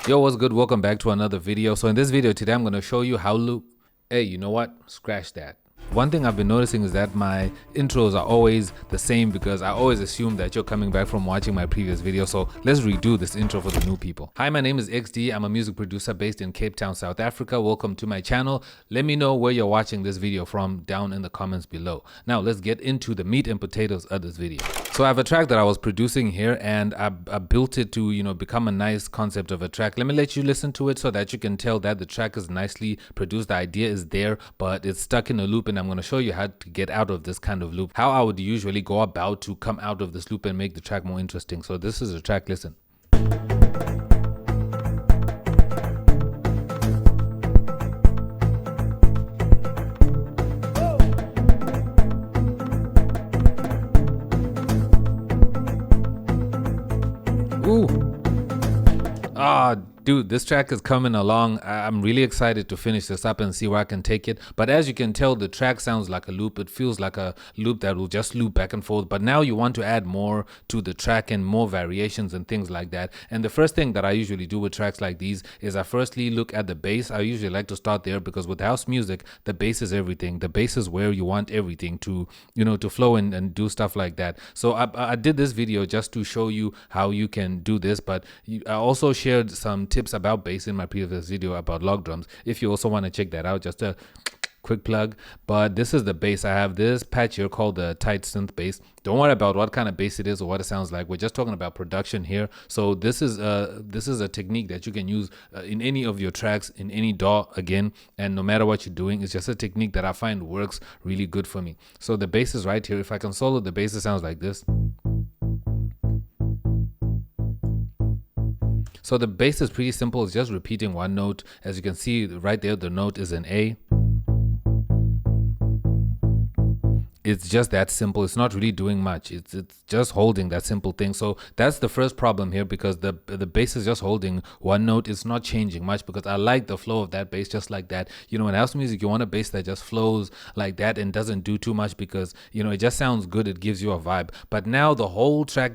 Yo, what's good? Welcome back to another video. So in this video today, I'm going to show you how loop. Hey, you know what? Scratch that. One thing I've been noticing is that my intros are always the same because I always assume that you're coming back from watching my previous video. So let's redo this intro for the new people. Hi, my name is XD. I'm a music producer based in Cape Town, South Africa. Welcome to my channel. Let me know where you're watching this video from down in the comments below. Now let's get into the meat and potatoes of this video. So I have a track that I was producing here and I built it to, become a nice concept of a track. Let me let you listen to it so that you can tell that the track is nicely produced. The idea is there, but it's stuck in a loop, and I'm going to show you how to get out of this kind of loop, how I would usually go about to come out of this loop and make the track more interesting. So this is a track, listen. Ooh. Dude, this track is coming along. I'm really excited to finish this up and see where I can take it. But as you can tell, the track sounds like a loop. It feels like a loop that will just loop back and forth. But now you want to add more to the track and more variations and things like that. And the first thing that I usually do with tracks like these is I firstly look at the bass. I usually like to start there because with house music, the bass is everything. The bass is where you want everything to, to flow and do stuff like that. So I did this video just to show you how you can do this. But I also shared some tips about bass in my previous video about log drums. If you also want to check that out, just a quick plug. But this is the bass. I have this patch here called the tight synth bass. Don't worry about what kind of bass it is or what it sounds like. We're just talking about production here. So this is a technique that you can use in any of your tracks, in any DAW again, and no matter what you're doing, it's just a technique that I find works really good for me. So the bass is right here. If I can solo the bass, it sounds like this. So the bass is pretty simple. It's just repeating one note. As you can see right there, the note is an A. It's just that simple. It's not really doing much. It's just holding that simple thing. So that's the first problem here, because the bass is just holding one note. It's not changing much because I like the flow of that bass just like that. In house music, you want a bass that just flows like that and doesn't do too much because, it just sounds good. It gives you a vibe. But now the whole track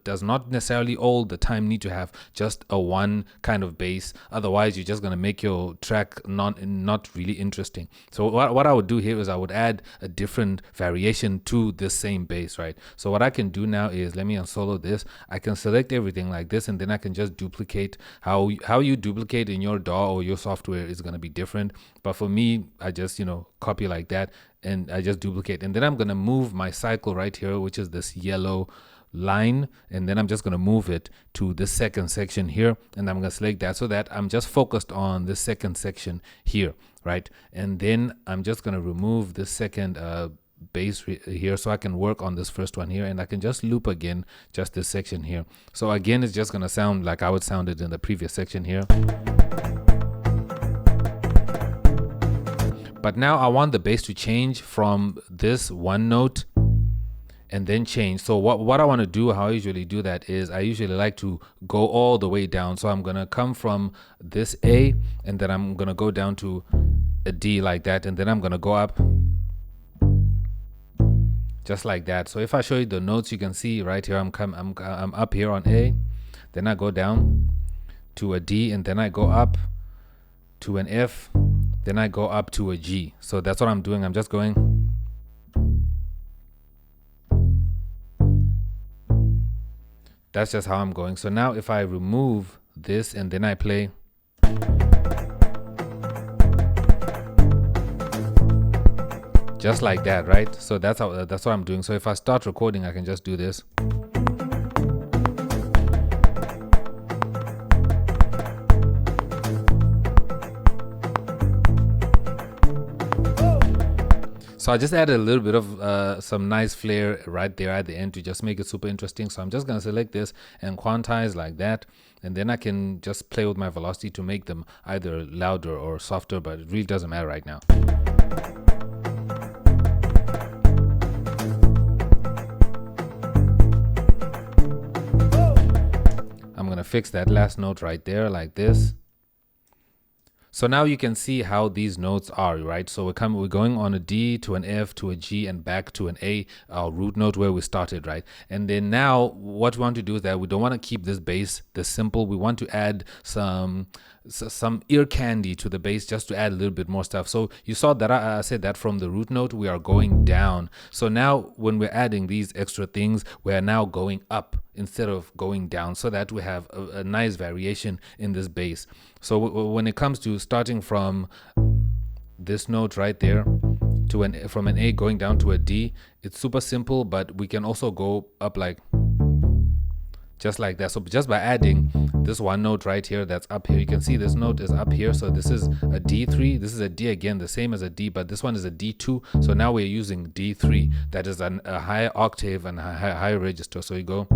does not necessarily all the time need to have just a one kind of bass. Otherwise, you're just going to make your track not really interesting. So what I would do here is I would add a different variation to this same bass, right? So what I can do now is, let me unsolo this. I can select everything like this, and then I can just duplicate. How you duplicate in your DAW or your software is going to be different, but for me, I just copy like that and I just duplicate, and then I'm going to move my cycle right here, which is this yellow line, and then I'm just going to move it to this second section here, and I'm going to select that so that I'm just focused on this second section here, right? And then I'm just going to remove this second bass here so I can work on this first one here, and I can just loop again just this section here. So again, it's just going to sound like I would sound it in the previous section here. But now I want the bass to change from this one note and then change. So what I want to do, how I usually do that is I usually like to go all the way down. So I'm going to come from this A, and then I'm going to go down to a D like that, and then I'm going to go up just like that. So if I show you the notes, you can see right here I'm up here on A, then I go down to a D, and then I go up to an F, then I go up to a G. So that's what I'm doing. I'm just going. That's just how I'm going. So now if I remove this and then I play, just like that, right? So that's what I'm doing. So if I start recording, I can just do this. So I just added a little bit of some nice flair right there at the end to just make it super interesting. So I'm just going to select this and quantize like that. And then I can just play with my velocity to make them either louder or softer, but it really doesn't matter right now. I'm going to fix that last note right there like this. So now you can see how these notes are, right? So we're going on a D to an F to a G and back to an A, our root note where we started, right? And then now what we want to do is that we don't want to keep this bass this simple. We want to add some ear candy to the bass, just to add a little bit more stuff. So you saw that I said that from the root note we are going down. So now when we're adding these extra things, we are now going up instead of going down, so that we have a nice variation in this bass. So when it comes to starting from this note right there to from an A going down to a D, it's super simple, but we can also go up like just like that. So just by adding this one note right here that's up here, you can see this note is up here. So this is a D3, this is a D again, the same as a D, but this one is a D2. So now we're using D3. That is a higher octave and a higher register. So you go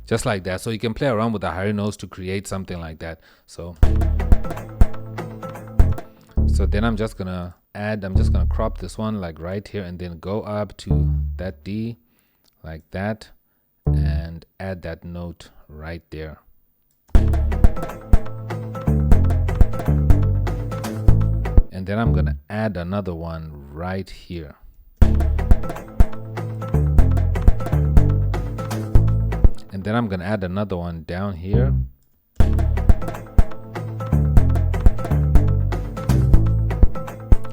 just like that. So you can play around with the higher notes to create something like that. So then I'm just gonna crop this one like right here, and then go up to that D like that and add that note right there. And then I'm gonna add another one right here. And then I'm gonna add another one down here.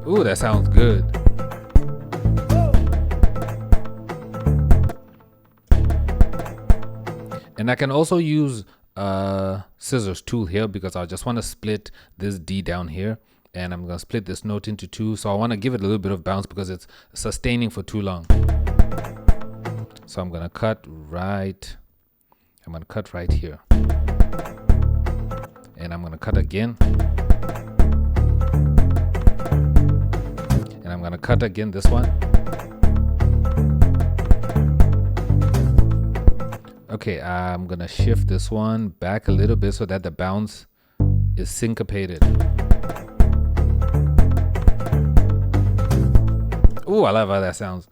Ooh, that sounds good. And I can also use scissors tool here, because I just want to split this D down here, and I'm gonna split this note into two. So I want to give it a little bit of bounce because it's sustaining for too long. So I'm gonna cut right here, and I'm gonna cut again. And I'm gonna cut again this one. Okay, I'm gonna shift this one back a little bit so that the bounce is syncopated. Ooh, I love how that sounds.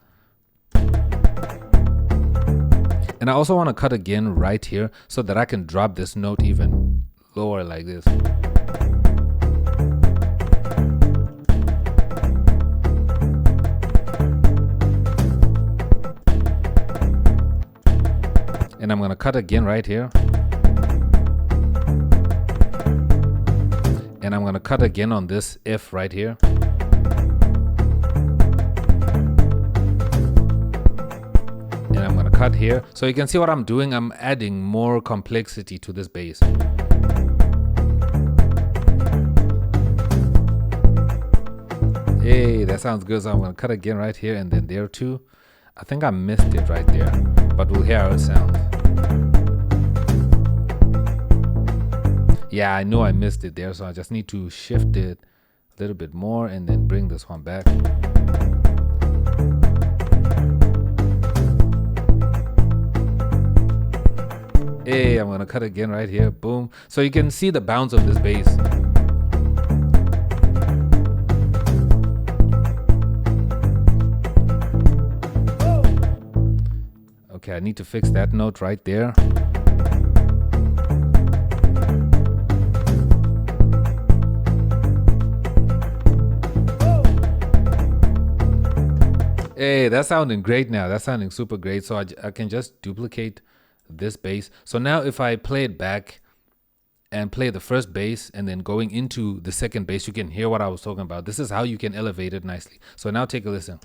And I also want to cut again right here so that I can drop this note even lower like this. And I'm gonna cut again right here. And I'm gonna cut again on this F right here. And I'm gonna cut here. So you can see what I'm doing. I'm adding more complexity to this bass. Hey, that sounds good. So I'm gonna cut again right here, and then there too. I think I missed it right there, but we'll hear how it sounds. Yeah, I know I missed it there, so I just need to shift it a little bit more and then bring this one back. Hey, I'm gonna cut again right here. Boom. So you can see the bounce of this bass. Okay, I need to fix that note right there. Hey, that's sounding great now. That's sounding super great. So I can just duplicate this bass. So now if I play it back and play the first bass and then going into the second bass, you can hear what I was talking about. This is how you can elevate it nicely. So now take a listen.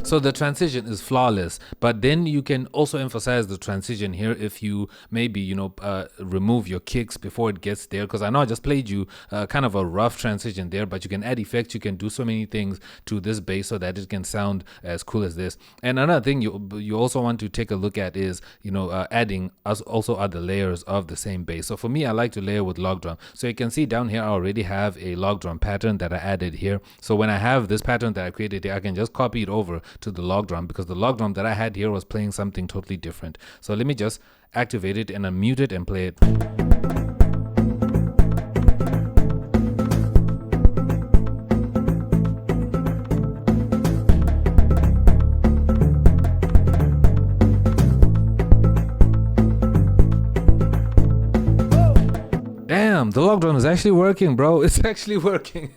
So the transition is flawless, but then you can also emphasize the transition here if you maybe, remove your kicks before it gets there. Because I know I just played you kind of a rough transition there, but you can add effects. You can do so many things to this bass so that it can sound as cool as this. And another thing you also want to take a look at is, adding also other layers of the same bass. So for me, I like to layer with log drum. So you can see down here, I already have a log drum pattern that I added here. So when I have this pattern that I created here, I can just copy it over to the log drum, because the log drum that I had here was playing something totally different. So let me just activate it and unmute it and play it. Damn, the log drum is actually working, bro. It's actually working.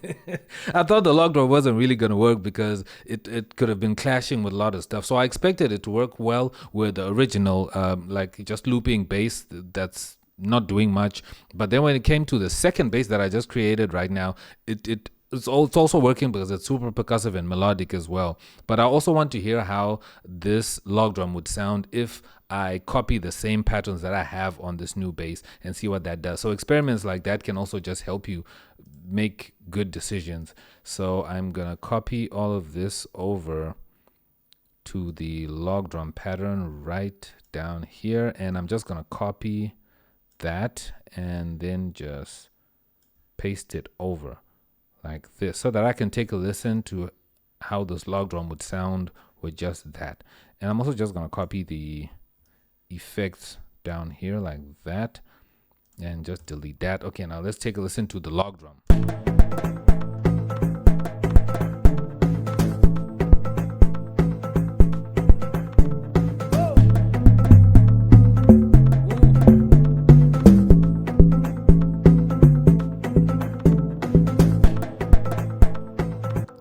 I thought the log drum wasn't really going to work because it could have been clashing with a lot of stuff. So I expected it to work well with the original, like just looping bass that's not doing much. But then when it came to the second bass that I just created right now, it's also working because it's super percussive and melodic as well. But I also want to hear how this log drum would sound if I copy the same patterns that I have on this new bass and see what that does. So experiments like that can also just help you make good decisions. So I'm gonna copy all of this over to the log drum pattern right down here, and I'm just gonna copy that and then just paste it over like this, so that I can take a listen to how this log drum would sound with just that. And I'm also just going to copy the effects down here like that and just delete that. Okay, now let's take a listen to the log drum.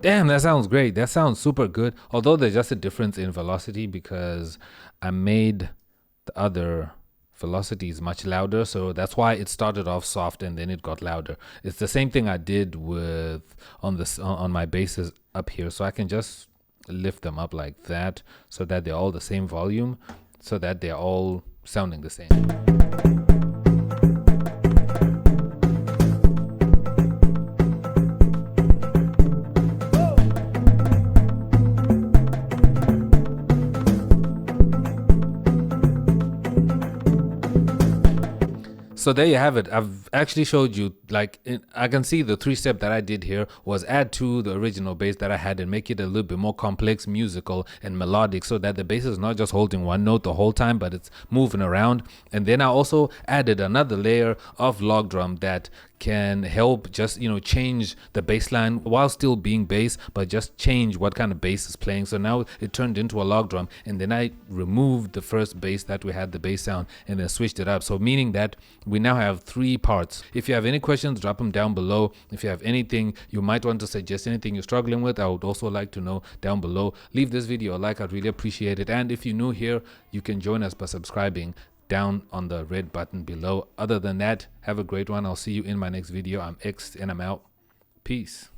Damn, that sounds great. That sounds super good. Although there's just a difference in velocity because I made the other velocities much louder. So that's why it started off soft and then it got louder. It's the same thing I did with on my basses up here. So I can just lift them up like that so that they're all the same volume, so that they're all sounding the same. So there you have it. I've actually showed you, like, I can see the 3-step that I did here was add to the original bass that I had and make it a little bit more complex, musical, and melodic, so that the bass is not just holding one note the whole time, but it's moving around. And then I also added another layer of log drum that can help just, change the bass line while still being bass, but just change what kind of bass is playing. So now it turned into a log drum, and then I removed the first bass that we had, the bass sound, and then switched it up. So meaning that we now have 3 parts. If you have any questions, drop them down below. If you have anything you might want to suggest, anything you're struggling with, I would also like to know down below. Leave this video a like, I'd really appreciate it. And if you're new here, you can join us by subscribing down on the red button below. Other than that, have a great one. I'll see you in my next video. I'm X and I'm out. Peace.